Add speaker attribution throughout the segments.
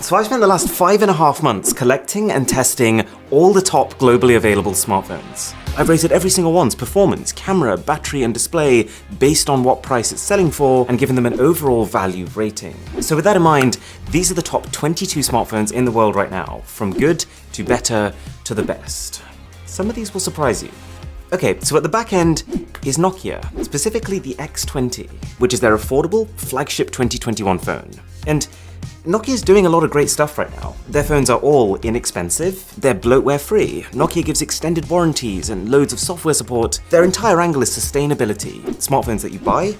Speaker 1: So I've spent the last 5.5 months collecting and testing all the top globally available smartphones. I've rated every single one's performance, camera, battery, and display based on what price it's selling for and given them an overall value rating. So with that in mind, these are the top 22 smartphones in the world right now, from good to better to the best. Some of these will surprise you. Okay, so at the back end is Nokia, specifically the X20, which is their affordable flagship 2021 phone. And Nokia's doing a lot of great stuff right now. Their phones are all inexpensive, they're bloatware-free, Nokia gives extended warranties and loads of software support. Their entire angle is sustainability, smartphones that you buy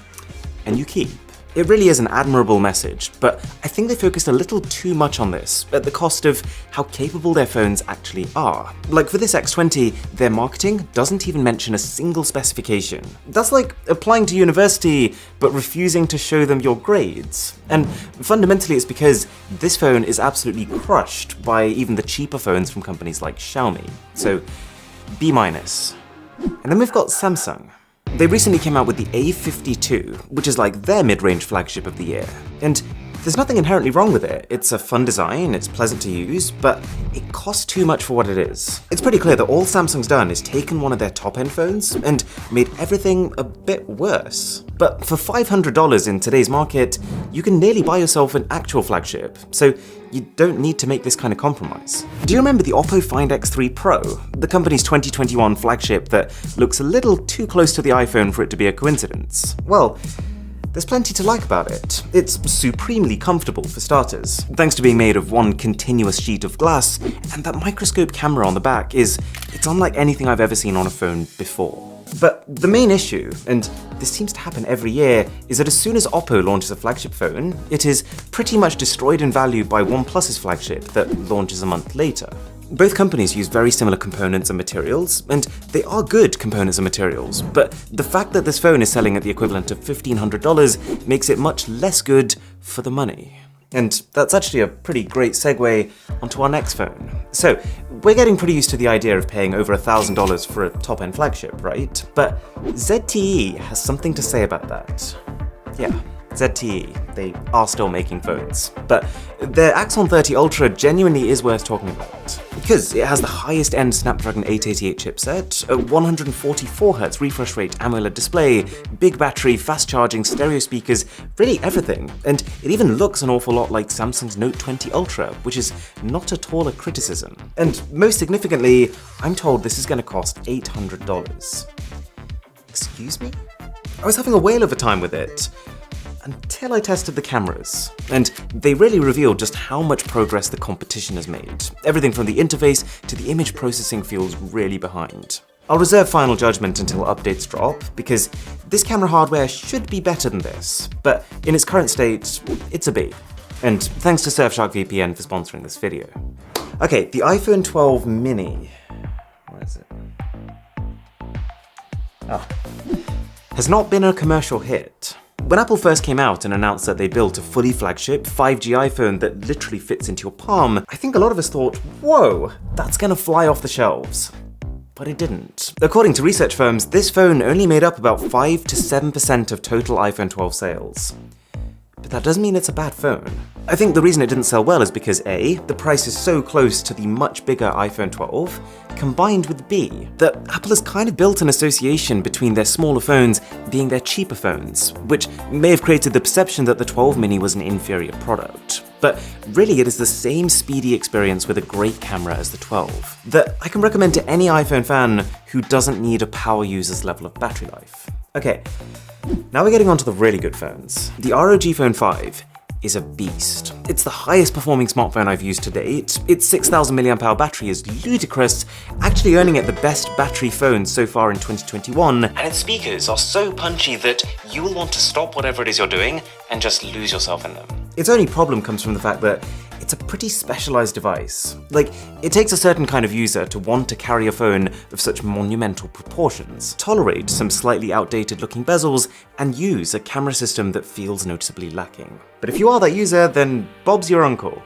Speaker 1: and you keep. It really is an admirable message, but I think they focused a little too much on this, at the cost of how capable their phones actually are. Like for this X20, their marketing doesn't even mention a single specification. That's like applying to university, but refusing to show them your grades. And fundamentally it's because this phone is absolutely crushed by even the cheaper phones from companies like Xiaomi. So, B-. And then we've got Samsung. They recently came out with the A52, which is like their mid-range flagship of the year. And there's nothing inherently wrong with it. It's a fun design, it's pleasant to use, but it costs too much for what it is. It's pretty clear that all Samsung's done is taken one of their top-end phones and made everything a bit worse. But for $500 in today's market, you can nearly buy yourself an actual flagship, so you don't need to make this kind of compromise. Do you remember the Oppo Find X3 Pro, the company's 2021 flagship that looks a little too close to the iPhone for it to be a coincidence? Well, there's plenty to like about it. It's supremely comfortable for starters, thanks to being made of one continuous sheet of glass, and that microscope camera on the back it's unlike anything I've ever seen on a phone before. But the main issue, and this seems to happen every year, is that as soon as Oppo launches a flagship phone, it is pretty much destroyed in value by OnePlus's flagship that launches a month later. Both companies use very similar components and materials, and they are good components and materials, but the fact that this phone is selling at the equivalent of $1,500 makes it much less good for the money. And that's actually a pretty great segue onto our next phone. So, we're getting pretty used to the idea of paying over $1,000 for a top-end flagship, right? But ZTE has something to say about that. Yeah. ZTE, they are still making phones, but their Axon 30 Ultra genuinely is worth talking about, because it has the highest end Snapdragon 888 chipset, a 144Hz refresh rate AMOLED display, big battery, fast charging, stereo speakers, really everything, and it even looks an awful lot like Samsung's Note 20 Ultra, which is not at all a criticism. And most significantly, I'm told this is going to cost $800. Excuse me? I was having a whale of a time with it, until I tested the cameras, and they really revealed just how much progress the competition has made. Everything from the interface to the image processing feels really behind. I'll reserve final judgment until updates drop, because this camera hardware should be better than this, but in its current state, it's a B. And thanks to Surfshark VPN for sponsoring this video. Okay, the iPhone 12 mini. Where is it? Oh. Has not been a commercial hit. When Apple first came out and announced that they built a fully flagship 5G iPhone that literally fits into your palm, I think a lot of us thought, whoa, that's gonna fly off the shelves. But it didn't. According to research firms, this phone only made up about 5 to 7% of total iPhone 12 sales. But that doesn't mean it's a bad phone. I think the reason it didn't sell well is because A, the price is so close to the much bigger iPhone 12, combined with B, that Apple has kind of built an association between their smaller phones being their cheaper phones, which may have created the perception that the 12 mini was an inferior product. But really it is the same speedy experience with a great camera as the 12, that I can recommend to any iPhone fan who doesn't need a power user's level of battery life. Okay, now we're getting onto the really good phones. The ROG Phone 5 is a beast. It's the highest performing smartphone I've used to date. Its 6,000 mAh battery is ludicrous, actually earning it the best battery phone so far in 2021, and its speakers are so punchy that you will want to stop whatever it is you're doing and just lose yourself in them. Its only problem comes from the fact that it's a pretty specialized device. Like, it takes a certain kind of user to want to carry a phone of such monumental proportions, tolerate some slightly outdated looking bezels, and use a camera system that feels noticeably lacking. But if you are that user, then Bob's your uncle.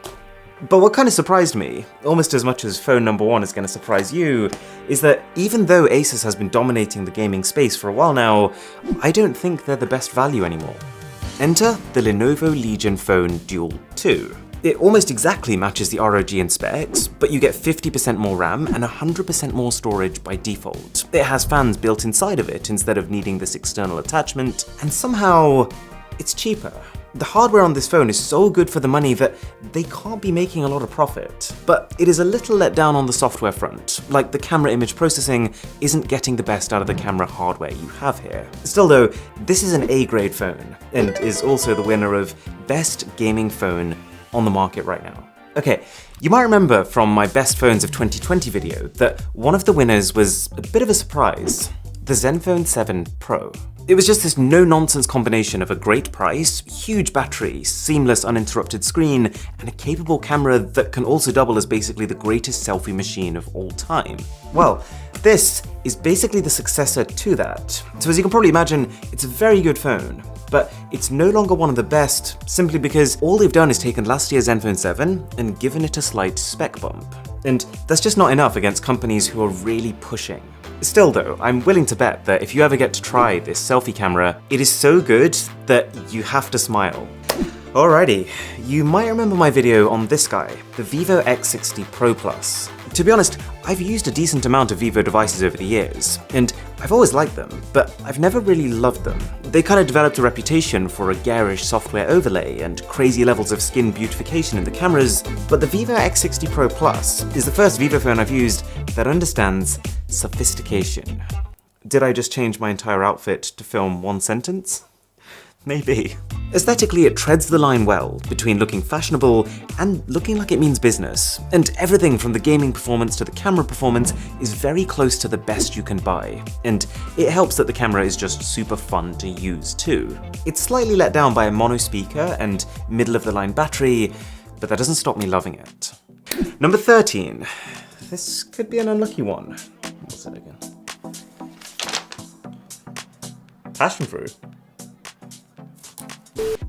Speaker 1: But what kind of surprised me, almost as much as phone number 1 is going to surprise you, is that even though Asus has been dominating the gaming space for a while now, I don't think they're the best value anymore. Enter the Lenovo Legion Phone Duel 2. It almost exactly matches the ROG in specs, but you get 50% more RAM and 100% more storage by default. It has fans built inside of it instead of needing this external attachment, and somehow it's cheaper. The hardware on this phone is so good for the money that they can't be making a lot of profit. But it is a little let down on the software front, like the camera image processing isn't getting the best out of the camera hardware you have here. Still though, this is an A-grade phone, and is also the winner of Best Gaming Phone on the market right now. Okay, you might remember from my Best Phones of 2020 video that one of the winners was a bit of a surprise. The Zenfone 7 Pro. It was just this no-nonsense combination of a great price, huge battery, seamless uninterrupted screen, and a capable camera that can also double as basically the greatest selfie machine of all time. Well, this is basically the successor to that. So as you can probably imagine, it's a very good phone, but it's no longer one of the best simply because all they've done is taken last year's Zenfone 7 and given it a slight spec bump. And that's just not enough against companies who are really pushing. Still though, I'm willing to bet that if you ever get to try this selfie camera, it is so good that you have to smile. Alrighty, you might remember my video on this guy, the Vivo X60 Pro Plus. To be honest, I've used a decent amount of Vivo devices over the years, and I've always liked them, but I've never really loved them. They kind of developed a reputation for a garish software overlay and crazy levels of skin beautification in the cameras, but the Vivo X60 Pro Plus is the first Vivo phone I've used that understands sophistication. Did I just change my entire outfit to film one sentence? Maybe. Aesthetically, it treads the line well between looking fashionable and looking like it means business, and everything from the gaming performance to the camera performance is very close to the best you can buy, and it helps that the camera is just super fun to use too. It's slightly let down by a mono speaker and middle-of-the-line battery, but that doesn't stop me loving it. Number 13. This could be an unlucky one. What's it again? Passion fruit.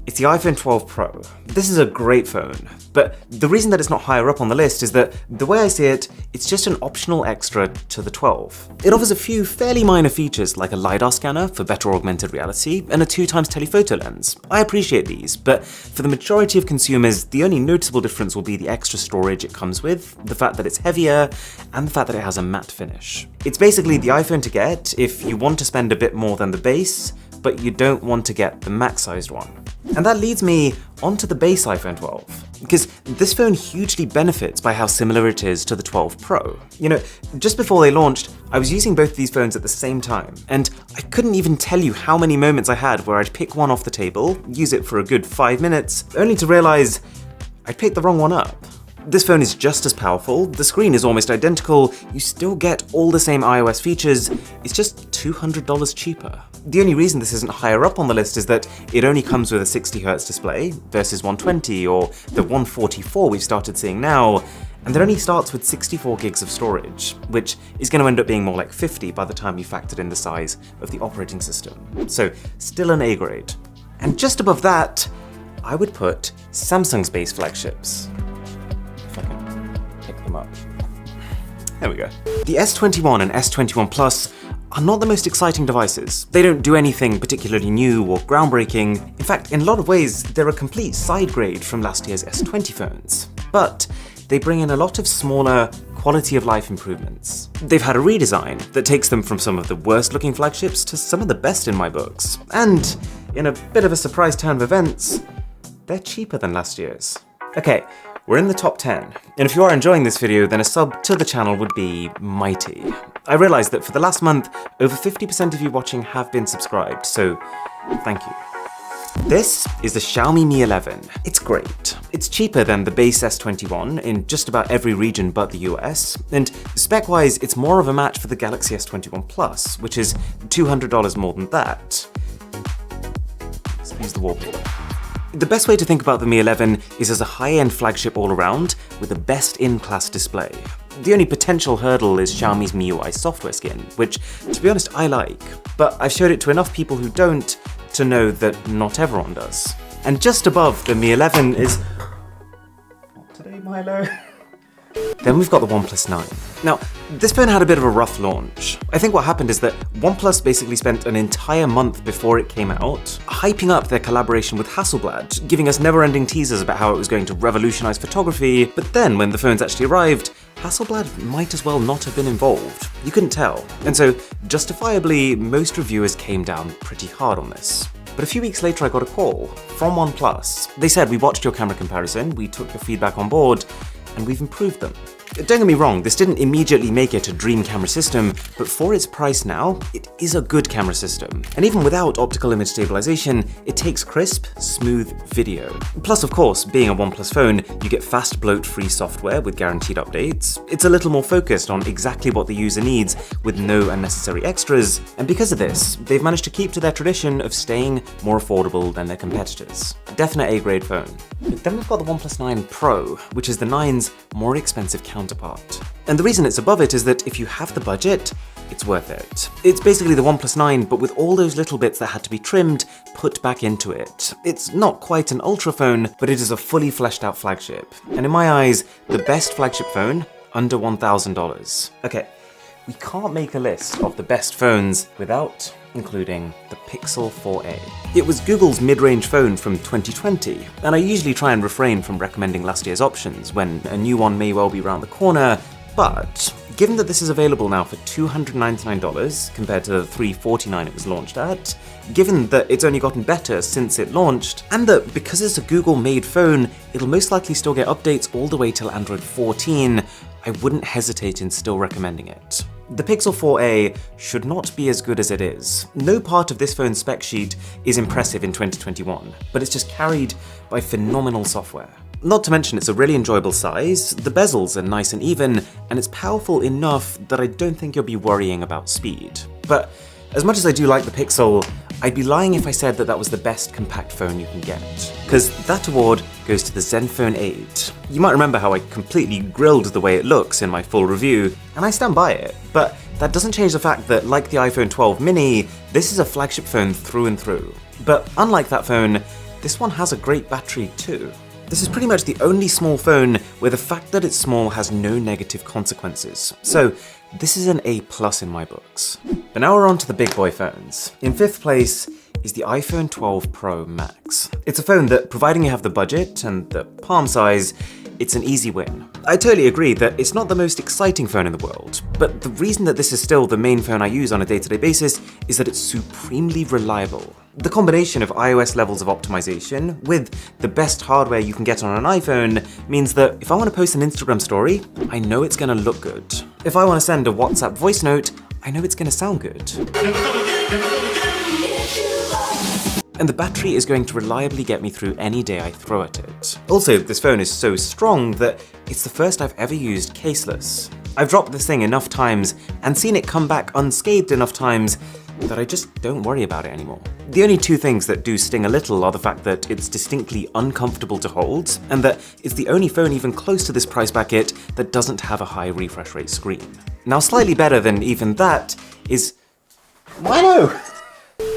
Speaker 1: It's the iPhone 12 Pro. This is a great phone, but the reason that it's not higher up on the list is that, the way I see it, it's just an optional extra to the 12. It offers a few fairly minor features like a LiDAR scanner for better augmented reality and a 2x telephoto lens. I appreciate these, but for the majority of consumers, the only noticeable difference will be the extra storage it comes with, the fact that it's heavier, and the fact that it has a matte finish. It's basically the iPhone to get if you want to spend a bit more than the base, but you don't want to get the max-sized one. And that leads me onto the base iPhone 12, because this phone hugely benefits by how similar it is to the 12 Pro. You know, just before they launched, I was using both of these phones at the same time, and I couldn't even tell you how many moments I had where I'd pick one off the table, use it for a good 5 minutes, only to realize I'd picked the wrong one up. This phone is just as powerful, the screen is almost identical, you still get all the same iOS features, it's just $200 cheaper. The only reason this isn't higher up on the list is that it only comes with a 60Hz display versus 120 or the 144 we've started seeing now, and it only starts with 64 gigs of storage, which is going to end up being more like 50 by the time you factored in the size of the operating system. So still an A grade. And just above that, I would put Samsung's base flagships. If I can pick them up. There we go. The S21 and S21 Plus are not the most exciting devices. They don't do anything particularly new or groundbreaking. In fact, in a lot of ways, they're a complete side grade from last year's S20 phones. But they bring in a lot of smaller, quality of life improvements. They've had a redesign that takes them from some of the worst looking flagships to some of the best in my books. And in a bit of a surprise turn of events, they're cheaper than last year's. Okay, we're in the top 10, and if you are enjoying this video, then a sub to the channel would be mighty. I realised that for the last month, over 50% of you watching have been subscribed, so thank you. This is the Xiaomi Mi 11. It's great. It's cheaper than the base S21 in just about every region but the US, and spec-wise, it's more of a match for the Galaxy S21 Plus, which is $200 more than that. Let's use the wallpaper. The best way to think about the Mi 11 is as a high-end flagship all around with a best-in-class display. The only potential hurdle is Xiaomi's MIUI software skin, which, to be honest, I like, but I've showed it to enough people who don't to know that not everyone does. And just above the Mi 11 is... Not today, Milo. Then we've got the OnePlus 9. Now, this phone had a bit of a rough launch. I think what happened is that OnePlus basically spent an entire month before it came out hyping up their collaboration with Hasselblad, giving us never-ending teasers about how it was going to revolutionize photography, but then when the phones actually arrived, Hasselblad might as well not have been involved. You couldn't tell. And so, justifiably, most reviewers came down pretty hard on this. But a few weeks later I got a call from OnePlus. They said, "We watched your camera comparison, we took your feedback on board, and we've improved them." Don't get me wrong, this didn't immediately make it a dream camera system, but for its price now, it is a good camera system. And even without optical image stabilization, it takes crisp, smooth video. Plus, of course, being a OnePlus phone, you get fast bloat-free software with guaranteed updates. It's a little more focused on exactly what the user needs with no unnecessary extras, and because of this, they've managed to keep to their tradition of staying more affordable than their competitors. Definite A-grade phone. But then we've got the OnePlus 9 Pro, which is the 9's more expensive counterpart. And the reason it's above it is that if you have the budget, it's worth it. It's basically the OnePlus 9, but with all those little bits that had to be trimmed, put back into it. It's not quite an ultra phone, but it is a fully fleshed out flagship. And in my eyes, the best flagship phone, under $1,000. Okay, we can't make a list of the best phones without including the Pixel 4a. It was Google's mid-range phone from 2020, and I usually try and refrain from recommending last year's options when a new one may well be around the corner, but given that this is available now for $299 compared to the $349 it was launched at, given that it's only gotten better since it launched, and that because it's a Google-made phone, it'll most likely still get updates all the way till Android 14, I wouldn't hesitate in still recommending it. The Pixel 4a should not be as good as it is. No part of this phone's spec sheet is impressive in 2021, but it's just carried by phenomenal software. Not to mention it's a really enjoyable size, the bezels are nice and even, and it's powerful enough that I don't think you'll be worrying about speed. But as much as I do like the Pixel, I'd be lying if I said that that was the best compact phone you can get. Because that award goes to the Zenfone 8. You might remember how I completely grilled the way it looks in my full review, and I stand by it, but that doesn't change the fact that, like the iPhone 12 mini, this is a flagship phone through and through. But unlike that phone, this one has a great battery too. This is pretty much the only small phone where the fact that it's small has no negative consequences. So this is an A+ in my books. But now we're on to the big boy phones. In 5th place is the iPhone 12 Pro Max. It's a phone that, providing you have the budget and the palm size, it's an easy win. I totally agree that it's not the most exciting phone in the world, but the reason that this is still the main phone I use on a day-to-day basis is that it's supremely reliable. The combination of iOS levels of optimization with the best hardware you can get on an iPhone means that if I want to post an Instagram story, I know it's going to look good. If I want to send a WhatsApp voice note, I know it's going to sound good. And the battery is going to reliably get me through any day I throw at it. Also, this phone is so strong that it's the first I've ever used caseless. I've dropped this thing enough times and seen it come back unscathed enough times that I just don't worry about it anymore. The only two things that do sting a little are the fact that it's distinctly uncomfortable to hold, and that it's the only phone even close to this price bracket that doesn't have a high refresh rate screen. Now, slightly better than even that is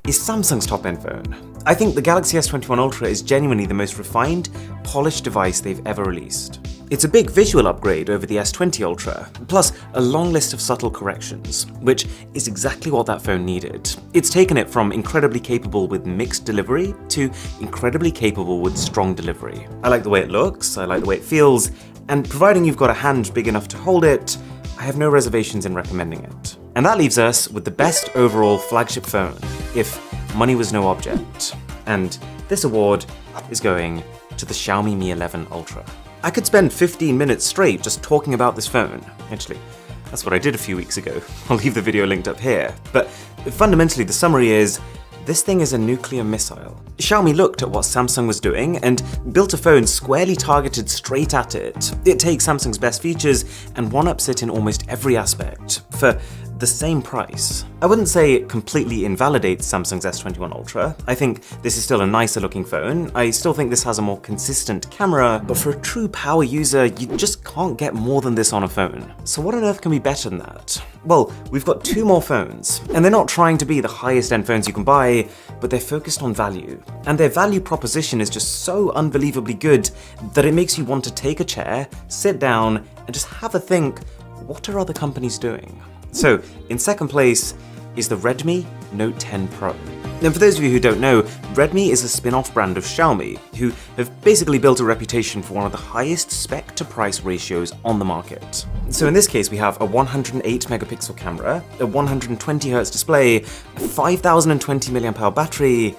Speaker 1: Samsung's top-end phone. I think the Galaxy S21 Ultra is genuinely the most refined, polished device they've ever released. It's a big visual upgrade over the S20 Ultra, plus a long list of subtle corrections, which is exactly what that phone needed. It's taken it from incredibly capable with mixed delivery to incredibly capable with strong delivery. I like the way it looks, I like the way it feels, and providing you've got a hand big enough to hold it, I have no reservations in recommending it. And that leaves us with the best overall flagship phone, if money was no object. And this award is going to the Xiaomi Mi 11 Ultra. I could spend 15 minutes straight just talking about this phone. Actually, that's what I did a few weeks ago. I'll leave the video linked up here. But fundamentally, the summary is, this thing is a nuclear missile. Xiaomi looked at what Samsung was doing and built a phone squarely targeted straight at it. It takes Samsung's best features and one-ups it in almost every aspect. For the same price. I wouldn't say it completely invalidates Samsung's S21 Ultra. I think this is still a nicer looking phone. I still think this has a more consistent camera, but for a true power user, you just can't get more than this on a phone. So what on earth can be better than that? Well, we've got two more phones, and they're not trying to be the highest end phones you can buy, but they're focused on value. And their value proposition is just so unbelievably good that it makes you want to take a chair, sit down, and just have a think, what are other companies doing? So, in second place is the Redmi Note 10 Pro. And for those of you who don't know, Redmi is a spin-off brand of Xiaomi, who have basically built a reputation for one of the highest spec to price ratios on the market. So in this case, we have a 108 megapixel camera, a 120Hz display, a 5020 mAh battery,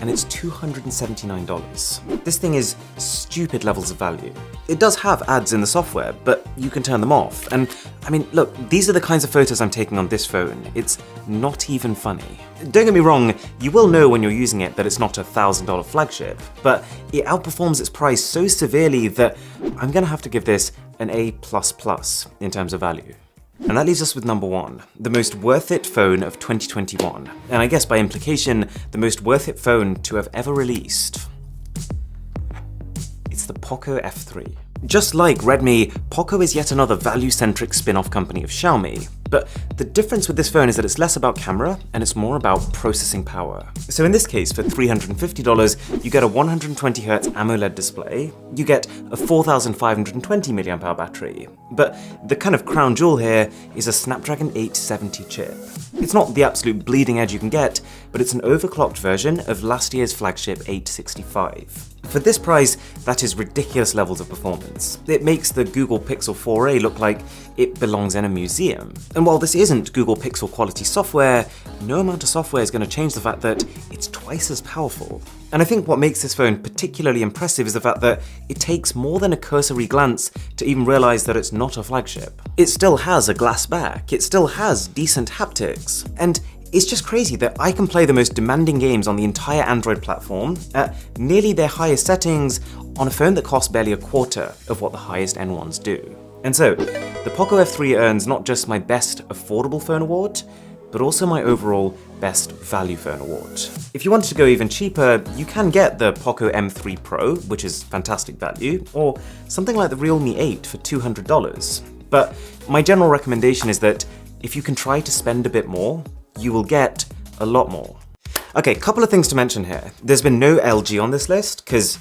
Speaker 1: and it's $279. This thing is stupid levels of value. It does have ads in the software, but you can turn them off. And I mean, look, these are the kinds of photos I'm taking on this phone. It's not even funny. Don't get me wrong, you will know when you're using it that it's not a $1,000 flagship, but it outperforms its price so severely that I'm gonna have to give this an A++ in terms of value. And that leaves us with number one, the most worth it phone of 2021. And I guess by implication, the most worth it phone to have ever released. It's the Poco F3. Just like Redmi, Poco is yet another value-centric spin-off company of Xiaomi. But the difference with this phone is that it's less about camera and it's more about processing power. So in this case, for $350, you get a 120Hz AMOLED display, you get a 4520 mAh battery. But the kind of crown jewel here is a Snapdragon 870 chip. It's not the absolute bleeding edge you can get, but it's an overclocked version of last year's flagship 865. For this price, that is ridiculous levels of performance. It makes the Google Pixel 4a look like it belongs in a museum. And while this isn't Google Pixel quality software, no amount of software is going to change the fact that it's twice as powerful. And I think what makes this phone particularly impressive is the fact that it takes more than a cursory glance to even realize that it's not a flagship. It still has a glass back, it still has decent haptics, and it's just crazy that I can play the most demanding games on the entire Android platform at nearly their highest settings on a phone that costs barely a quarter of what the highest end ones do. And so, the Poco F3 earns not just my best affordable phone award, but also my overall best value phone award. If you wanted to go even cheaper, you can get the Poco M3 Pro, which is fantastic value, or something like the Realme 8 for $200. But my general recommendation is that if you can try to spend a bit more, you will get a lot more. Okay, couple of things to mention here. There's been no LG on this list, because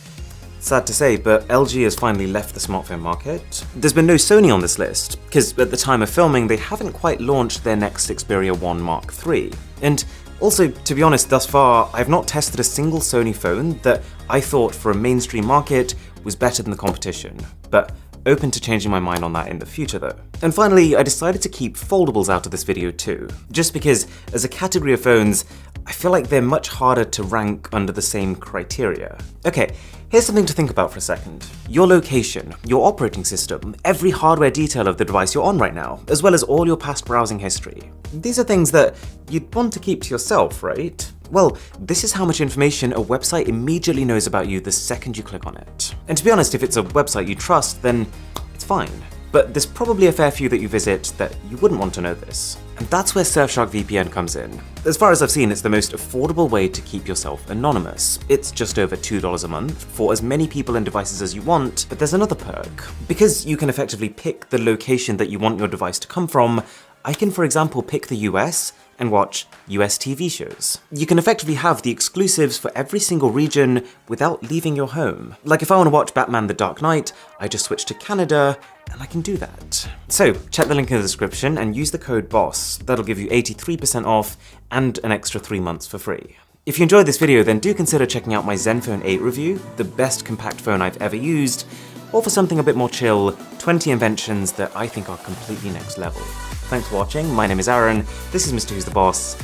Speaker 1: sad to say, but LG has finally left the smartphone market. There's been no Sony on this list, because at the time of filming, they haven't quite launched their next Xperia 1 Mark III. And also, to be honest, thus far, I've not tested a single Sony phone that I thought for a mainstream market was better than the competition. But open to changing my mind on that in the future though. And finally, I decided to keep foldables out of this video too, just because as a category of phones, I feel like they're much harder to rank under the same criteria. Okay, here's something to think about for a second. Your location, your operating system, every hardware detail of the device you're on right now, as well as all your past browsing history. These are things that you'd want to keep to yourself, right? Well, this is how much information a website immediately knows about you the second you click on it. And to be honest, if it's a website you trust, then it's fine. But there's probably a fair few that you visit that you wouldn't want to know this. And that's where Surfshark VPN comes in. As far as I've seen, it's the most affordable way to keep yourself anonymous. It's just over $2 a month for as many people and devices as you want, but there's another perk. Because you can effectively pick the location that you want your device to come from, I can, for example, pick the US and watch US TV shows. You can effectively have the exclusives for every single region without leaving your home. Like if I want to watch Batman The Dark Knight, I just switch to Canada, and I can do that. So check the link in the description and use the code BOSS. That'll give you 83% off and an extra 3 months for free. If you enjoyed this video, then do consider checking out my Zenfone 8 review, the best compact phone I've ever used, or for something a bit more chill, 20 inventions that I think are completely next level. Thanks for watching, my name is Aaron, this is Mr. Who's the Boss,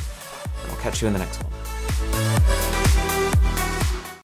Speaker 1: and I'll catch you in the next one.